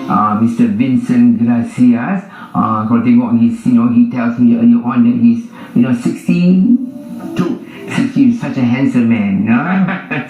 Mr. Vincent Gracias. Kalau tengok his, he tells me earlier on that he's 62. He's such a handsome man.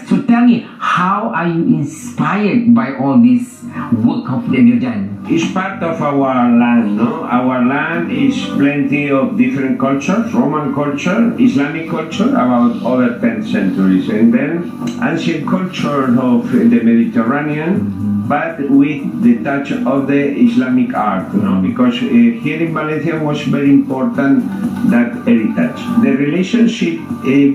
So tell me, how are you inspired by all this work that you've done? It's part of our land, no? Our land is plenty of different cultures, Roman culture, Islamic culture, about over 10 centuries, and then ancient culture of the Mediterranean, but with the touch of the Islamic art, because here in Valencia was very important that heritage. The relationship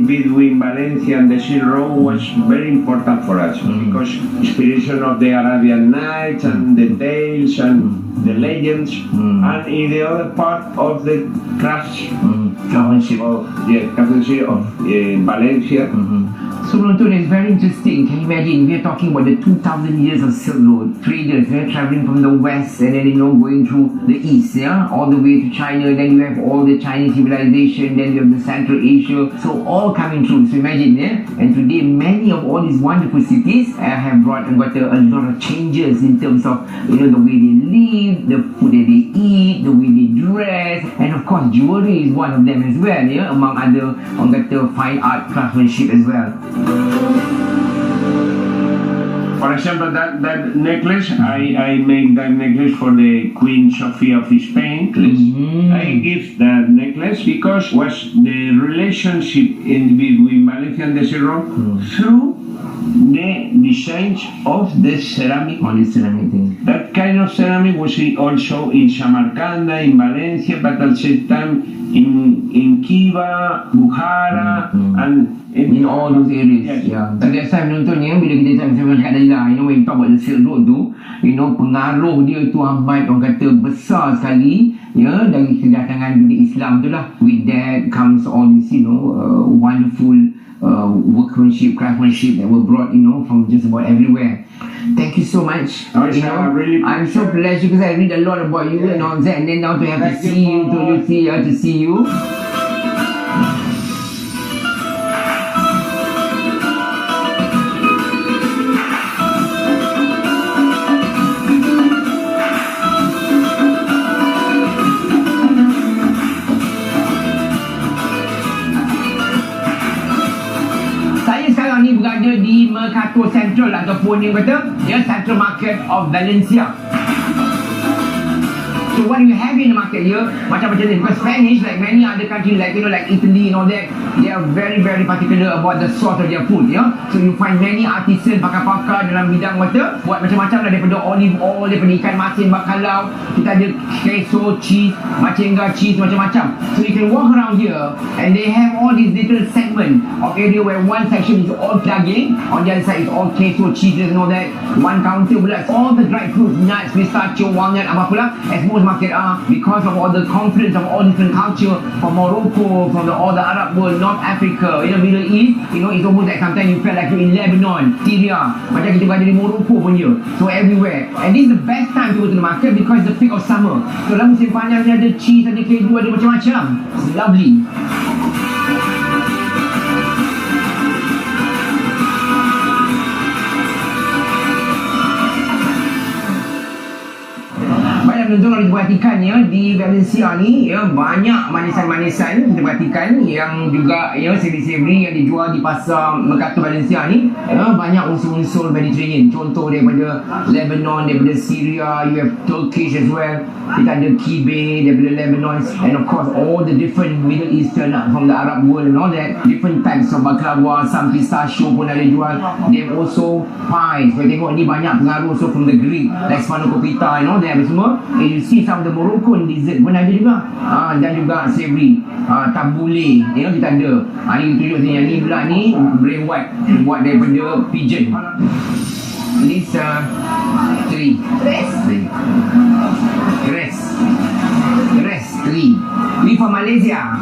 between Valencia and the Silk Road was very important for us, because inspiration of the Arabian Nights and the tales and the legends, and in the other part of the craftsmanship of Valencia. So Nonton, it's very interesting. Can you imagine, we are talking about the 2,000 years of Silk Road, traders traveling from the west and then going through the east, all the way to China. Then you have all the Chinese civilization, then you have the Central Asia, so all coming through. So imagine, and today many of all these wonderful cities have got a lot of changes in terms of the way they live, the food that they eat, the way they dress, and of course jewelry is one of them as well, among other fine art craftsmanship as well. For example, that necklace, I made that necklace for the Queen Sofia of Spain. I give that necklace because was the relationship between Valencia and the Silk Road through the designs of the ceramic. On the ceramic thing. That kind of ceramic was also in Samarkand, in Valencia, but at the same time in Kiva, Bukhara, and in all those areas. Yes. Yeah. So that's why menonton bila kita cakap tadi lah, when you talk about the Silk Road tu, pengaruh dia tu amat orang kata besar sekali, dari kedatangan dunia Islam tu lah. With that comes all this, wonderful workmanship, craftsmanship that were brought, from just about everywhere. Thank you so much. I'm so blessed because I read a lot about you and all that, and then now to have to see you. Berada di Mercato Central ataupun yang kata Central Market of Valencia. So what you have in the market here, macam-macam ni, because Spanish, like many other countries, like like Italy and all that, they are very very particular about the source of their food. So you find many artisan, pakar-pakar dalam bidang buat macam-macam lah, daripada olive oil, daripada ikan masin, bakalau, kita ada queso, cheese, macengga cheese, macam-macam. So you can walk around here and they have all these little segment of area where one section is all daging, on the other side is all queso, cheeses and all that. One counter pula all the dried fruits, nuts, pistachio, walnut, apa pula, as most market are, because of all the confluence of all different culture from Morocco, from all the Arab world, North Africa, Middle East. It's almost like sometimes you feel like you're in Lebanon, Syria, macam kita berada di Morocco punya. So everywhere, and this is the best time to go to the market because it's the peak of summer. So dalam musim panas ni ada cheese, ada keju, ada macam-macam. It's lovely. Tentu kalau kita perhatikan di Valencia ni banyak manisan-manisan kita perhatikan yang juga savory-savory yang dijual di pasar Mercato Valencia ni, banyak unsur-unsur Mediterranean. Contoh daripada Lebanon, daripada Syria, you have Turkish as well, kita ada kibe daripada Lebanon, and of course all the different Middle Eastern from the Arab world and all that, different types of baklava, some pistachio pun ada jual. They have also pies. Kalau tengok ni banyak pengaruh also from the Greek, like spanakopita and all that semua. You see some of the Moroccan dessert pun ada juga, dan juga savory, tabbouleh, kita ada. Ni tunjuk sini, yang ni pula ni brain white, buat daripada pigeon. This three. Tres, three. We from Malaysia.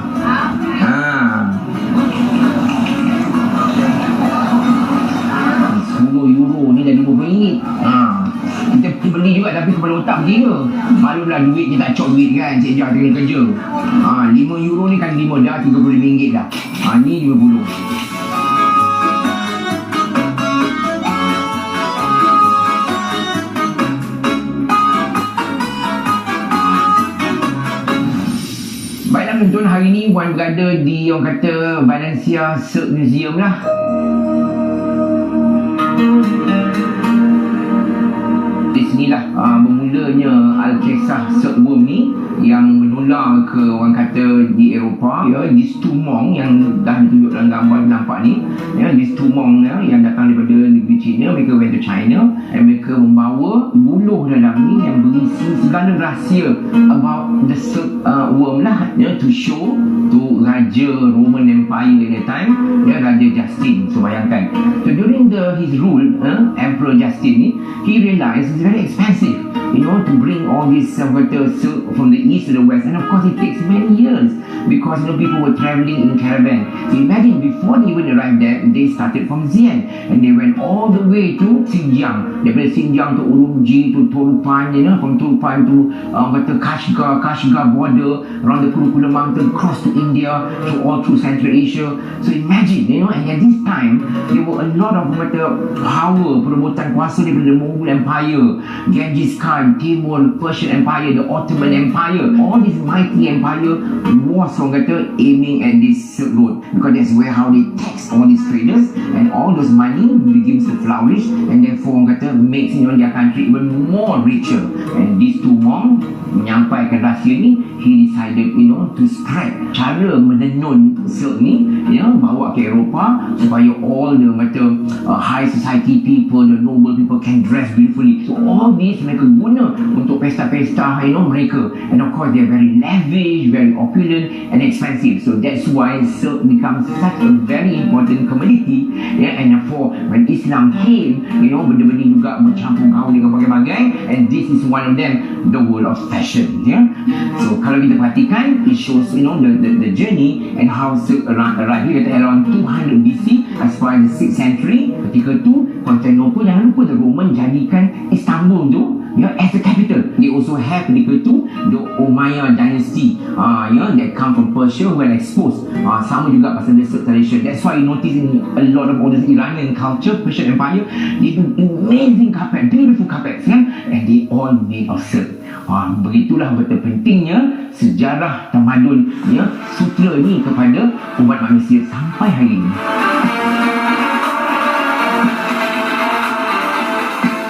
10 euro ni dah RM50. Kita beli juga tapi kepala otak berkira. Malulah duit dia tak cok duit kan, Cik Jah tengah kerja. 5 euro ni kan 5 dah, RM35 dah. Ni RM50. tuan hari ni Wan berada di orang kata Valencia Silk Museum lah. Di sinilah bermulanya Al-Kisah Silkworm ni yang menular ke orang kata di Eropah, ya. These two monk yang dah ditunjuk dalam gambar nampak ni, ya, these two monk, ya, yang datang daripada negeri China. Mereka went to China and mereka membawa buluh dalam ni yang berisi segala rahsia about the silkworm lah, ya, to show to Raja Roman Empire at the time, ya, Raja Justin. So bayangkan, so during his rule, Emperor Justin ni, he realized it's very expensive, you know, to bring all this silk from the east to the west, and of course it takes many years because, you know, people were traveling in caravan. So imagine, before they even arrived there, they started from Xi'an and they went all the way to Xinjiang. Daripada Xinjiang to Urumqi to Turpan, you know, from Turpan to Kashgar border, around the Kulu Mountain, cross to India, to all through Central Asia. So imagine, you know, and at this time there were a lot of power, perebutan kuasa daripada the Mongol Empire, Genghis Khan, Timur, Persian Empire, the Ottoman Empire. All this mighty empire was, orang kata, aiming at this Silk Road, because that's where how they tax all these traders, and all those money begins to flourish, and therefore, orang kata, makes, you know, their country even more richer. And these two monks menyampaikan rahsia ni. He decided, you know, to spread cara menenun silk ni, you know, bawa ke Eropah supaya all the high society people, the noble people can dress beautifully. So all this mereka guna untuk pesta-pesta, you know, mereka. And of course they are very lavish, very opulent and expensive. So that's why silk becomes such a very important commodity, yeah. And therefore when Islam came, you know, benda-benda juga bercampur gaul dengan bagai-bagai, and this is one of them, the world of fashion, yeah. So kalau kita perhatikan, it shows, you know, the journey and how silk arrived here at around 200 BC as far as the 6th century. Ketika tu Constantinople, jangan lupa, the Roman jadikan Istanbul tu, yeah, as the capital. They also have ketika tu the Umayyad dynasty, yeah, that come from Persia, were exposed. Sama juga pasal the silk tradition. That's why you notice in a lot of all this Iranian culture, Persian Empire, they do amazing carpet, beautiful carpets, kan, and they all made of silk. Begitulah betul pentingnya sejarah tamadun, ya, Sutera ni kepada umat manusia sampai hari ini.